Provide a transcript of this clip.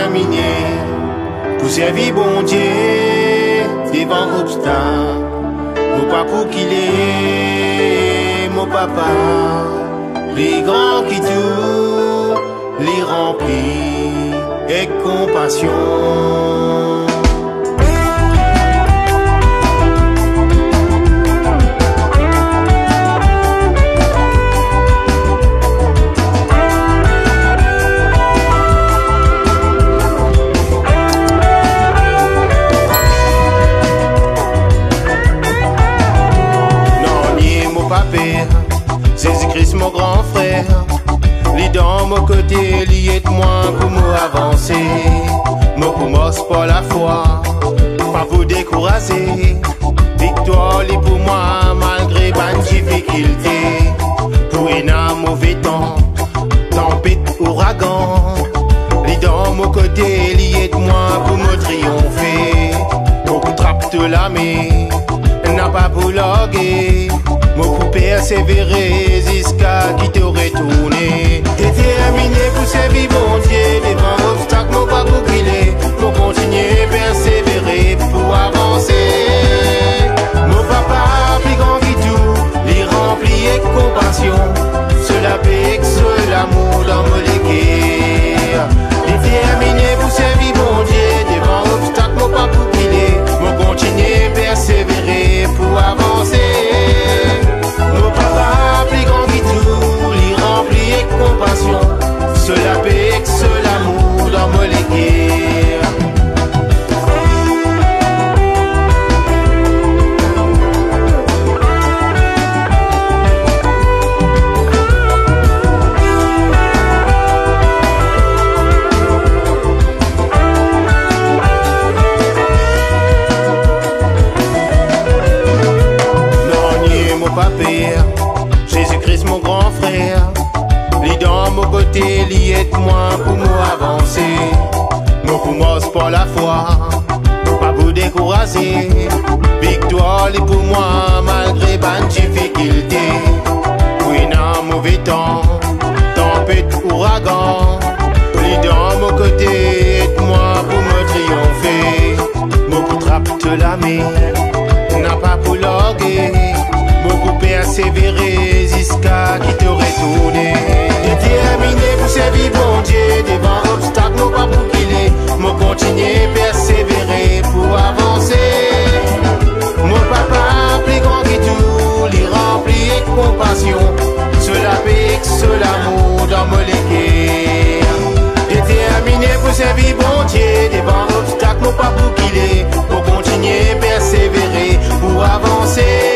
déterminé pour servir bon Dieu devant obstacle. Mon pas pour qu'il est mon papa, les grands qui tout les remplit et compassion. Jésus-Christ mon grand frère, lui dans mon côté, lui est moi pour m'avancer. Moi pour moi pour la foi, pas pour décourager. Victoire lui pour moi malgré bonne difficulté. Pour un mauvais temps, tempête, ouragan, lui dans mon côté, lui est moi pour me triompher. Pour trappe de la main, n'a pas pour loguer. Moi pour persévérer jusqu'à qui te retourner. Déterminé pour servir bon Dieu devant obstacle, mon pas pour briller. Pour continuer, persévérer pour avancer. Mon papa, plus grand que tout, les remplit et compassion. Cela paix, seul amour dans mon légué. Déterminé pour servir bon Dieu devant obstacle, mon pas pour briller. Pour continuer, persévérer pour avancer. Compassion, cela paix, seul amour dans mon légué. Non, ni mon papa, Jésus-Christ mon grand frère. Lui dans mon côté, lui est moi pour m'avancer. Moi pour moi c'est pour la foi, pas pour décourager. Victoire lui pour moi malgré bonne difficulté. Oui dans mauvais temps, tempête, ouragan. Lui dans mon côté, est moi pour me triompher. Moi pour trappe de la main, n'a pas pour loguer. Moi pour persévérer jusqu'à qui te retourner. Déterminé pour servir bon Dieu devant obstacle, non pas pour qu'il est. Moi continuer, persévérer pour avancer. Mon papa, plus grand que tout, les remplit de compassion. Cela paix, seul amour dans mon légué. Déterminé pour servir bon Dieu devant obstacle, non pas pour qu'il est. Pour continuer, persévérer pour avancer.